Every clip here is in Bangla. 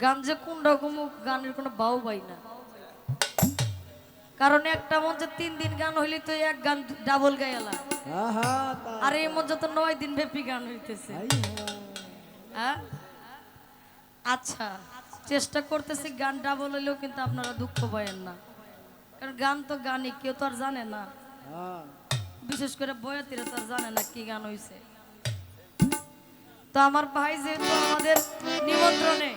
গান যে কোন রকম গানের কোনো বাউ পাই না, কারণ একটা মঞ্চে 3 দিন গান হইলে তো এক গান ডাবল গাইলা, আর এই মঞ্চে তো 9 দিন ব্যাপী গান হইতেছে। হ্যাঁ আচ্ছা, চেষ্টা করতেছি গান ডাবল হইলেও কিন্তু আপনারা দুঃখ পাবেন না, কারণ গান তো গানই, কেউ তো আর জানে না, বিশেষ করে বয়াতিরা তো আর জানে না কি গান হইছে। তো আমার ভাই যেহেতু আমাদের নিমন্ত্রণে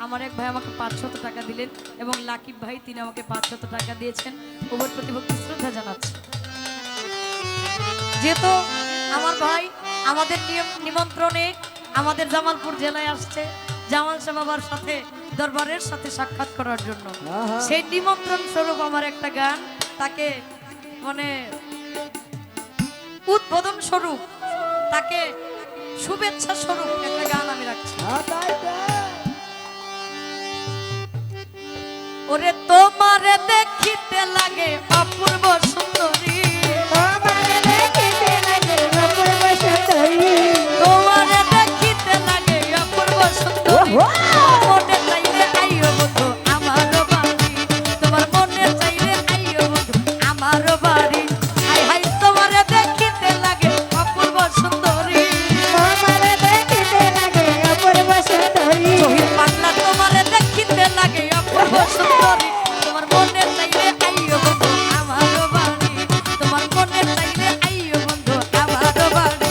আমার এক ভাই আমাকে 500 টাকা দিলেন এবং লাকিব ভাই তিনি আমাকে 500 টাকা দিয়েছেন, উভয় প্রতি ভক্তি শ্রদ্ধা জানাচ্ছি। যেহেতু আমার ভাই আমাদের নিমন্ত্রণে আমাদের জামালপুর জেলায় আসছে জামাল শাহ বাবার সাথে দরবারের সাথে সাক্ষাৎ করার জন্য, সেই নিমন্ত্রণ স্বরূপ আমার একটা গান তাকে মানে উদ্বোধন স্বরূপ, তাকে শুভেচ্ছা স্বরূপ একটা গান আমি রাখছি। ওরে তোমারে দেখিতে লাগে অপূর্ব সুন্দরী, তোমারে দেখিতে লাগে অপূর্ব সুন্দরী, তোমারে দেখিতে লাগে অপূর্ব সুন্দরী, মনে চাইলে আইও বন্ধু আমার বাড়ি, তোমার মনে চাইলে আইও বন্ধু আমার বাড়ি, হাই হাই তোমারে দেখিতে লাগে অপূর্ব সুন্দরী, তোমারে দেখিতে লাগে অপূর্ব সুন্দরী, শহীদ পাগলা তোমারে দেখিতে লাগে অপূর্ব সুন্দরী, তোমার মনে চাইলে আইও বন্ধু আমার বাড়ি, তোমার মনে চাইলে আইও বন্ধু আমার বাড়ি।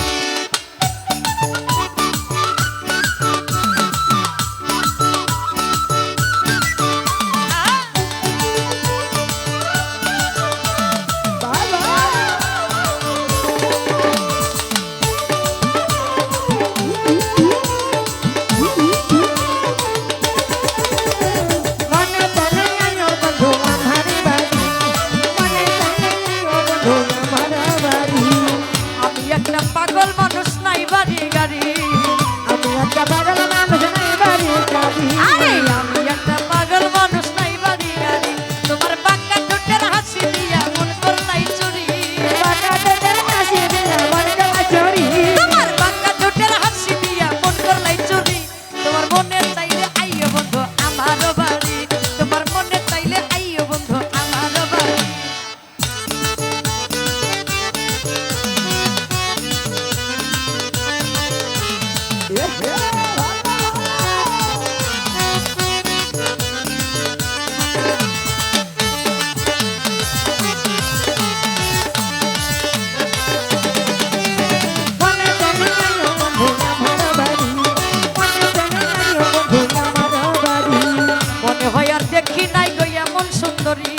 আমি একটা পাগল মানুষ নাই বাড়ি গাড়ি, আমি একটা পাগল মানুষ নাই বাড়ি গাড়ি, আরে আমি একটা পাগল মানুষ নাই বাড়ি গাড়ি, তোমার বাঁকা ঠোঁটের হাসি দিয়া মন করলাই চুরি, বাঁকা ঠোঁটের হাসি দিয়া মন করলাই চুরি, তোমার বাঁকা ঠোঁটের হাসি দিয়া মন করলাই চুরি, তোমার মনে চাইলে আইও বন্ধু আমার বাড়ি, তোমার মনে চাইলে আইও বন্ধু আমার বাড়ি। মনে হয় আর দেখি নাই গো এমন সুন্দরী,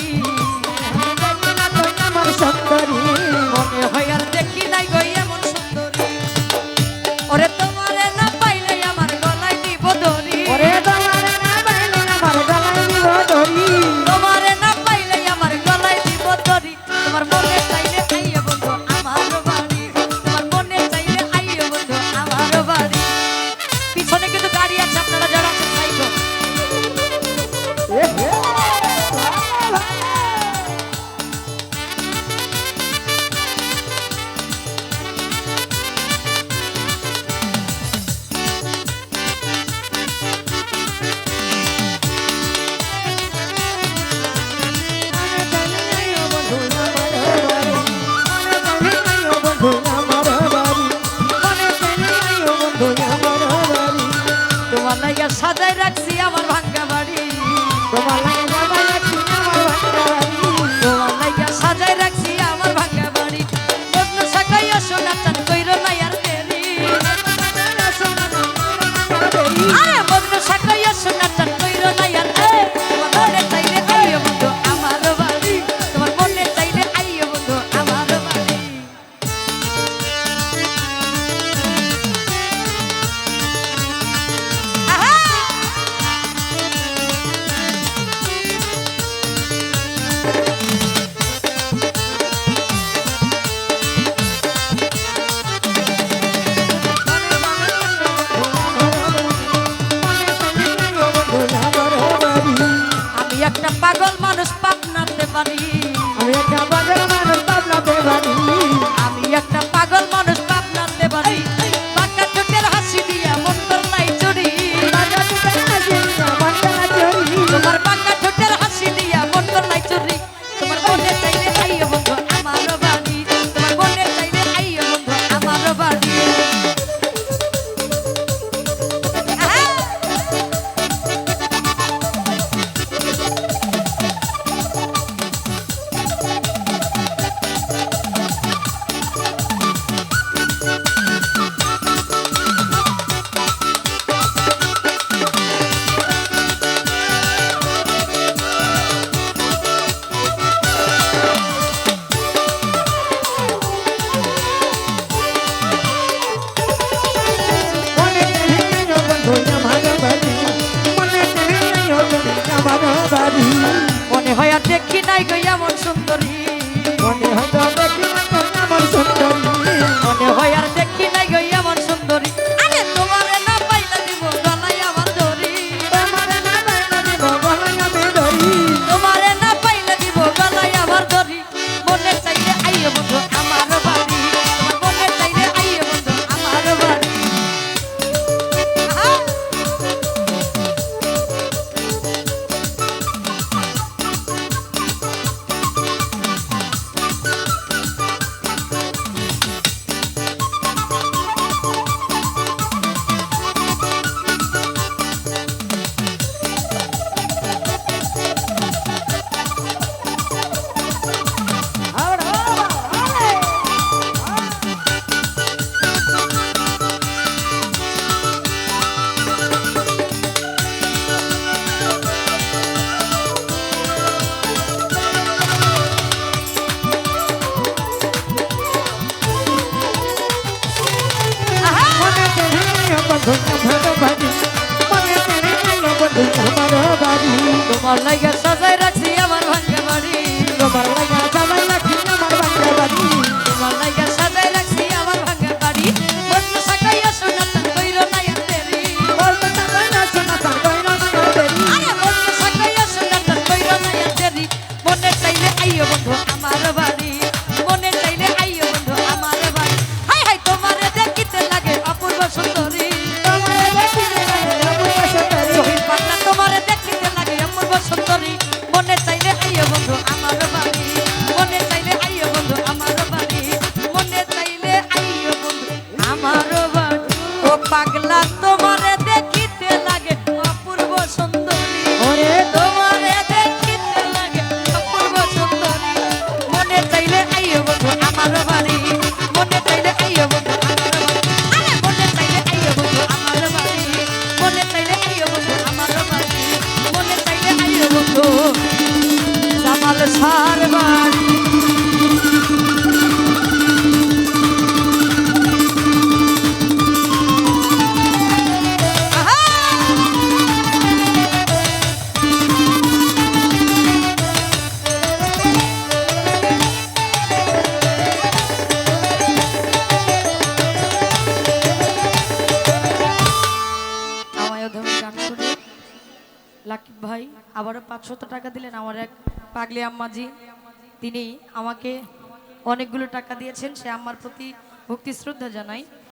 মনে হয় আর দেখি নাই গো এমন সুন্দরী, ওরে তোমারে না পাইলে আমার গলায় দিব দড়ি, ওরে তোমারে না পাইলে আমার গলায় দিব দড়ি, তোমারে না পাইলে আমার গলায় দিব দড়ি, তোমার মনে চাইলে আইও বন্ধু আমার বাড়ি, তোমার মনে চাইলে আইও বন্ধু আমার বাড়ি। পিছনে কিন্তু গাড়ি আছে, আপনারা যারা আছেন সাইডে তোমার লাইগা সাজাই রাখছি আমার ভাঙ্গা বাড়ি, তোমার লাইগা সাজাই রাখছি আমার ভাঙ্গা বাড়ি, বন্ধু সাকাইয়া সোনা চান কইরো না আর দেরি, আরে বন্ধু সাকাইয়া সোনা চান কইরো না আর তোমার মনে চাইলে আইও বন্ধু আমার বাড়ি, তোমার মনে চাইলে আইও বন্ধু আমার বাড়ি। একটা পাগল মানুষ পাবনাতে বাড়ি আমি একটা পাগল মানুষ পাবনাতে বাড়ি আমি একটা পাগল মানুষ পাবনাতে বাড়ি বাঁকা চোখের হাসি দিয়া মন তোর নাই চুরি তোমার বাঁকা ঠোঁটের হাসি দিয়া মন তোর নাই চুরি তোমার মনে চাইলে আইও বন্ধু আমার বাড়ি তোমার মনে চাইলে আইও বন্ধু আমার বাড়ি মনে হয় আর দেখি নাই গো এমন সুন্দরী মনে হয় আর দেখি নাই গো এমন সুন্দরী আরে তোমারে না পাইলে দিব গলায় আমার দড়ি তোমারে না পাইলে দিব গলায় আমার দড়ি মনে চাইলে আইও বন্ধু আমার বাড়ি তোমার মনে চাইলে আইও বন্ধু আমার বাড়ি আহা! তোমার লাগা সাজাই রাখছি আমার ভাঙ্গা বাড়ি তোমার লাগা সাজাই রাখছি আমার ভাঙ্গা বাড়ি বন্ধু সাকাইয়া সোনাতন কইরো না আর দেরি আরে বন্ধু সাকাইয়া সোনাতন কইরো না আর দেরি মনে চাইলে আইও বন্ধু আমার বাড়ি মনে চাইলে আইও বন্ধু আমার বাড়ি হাই হাই তোমারে দেখিতে লাগে অপূর্ব সুন্দরী শহীদ পাটনা তোমারে দেখিতে লাগে অপূর্ব সুন্দরী মনে চাইলে আইও বন্ধু আমার বাড়ি মনে চাইলে আইও বন্ধু আমার বাড়ি মনে চাইলে আইও বন্ধু আমার বাড়ি ও পাগলা তোমারে দেখিতে লাগে অপূর্ব সুন্দরী ওরে তোমারে দেখিতে লাগে অপূর্ব সুন্দরী মনে চাইলে আইও বন্ধু আমার বাড়ি মনে চাইলে আইও বন্ধু আমার বাড়ি আরে মনে চাইলে আইও বন্ধু আমার বাড়ি মনে চাইলে আইও বন্ধু আমার বাড়ি মনে চাইলে আইও বন্ধু জামাল সার বাড়ি লাকিব ভাই আবারও 500 টাকা দিলেন। আমার এক পাগলি আম্মাজি, তিনি আমাকে অনেকগুলো টাকা দিয়েছেন, সে আম্মার প্রতি ভক্তি শ্রদ্ধা জানাই।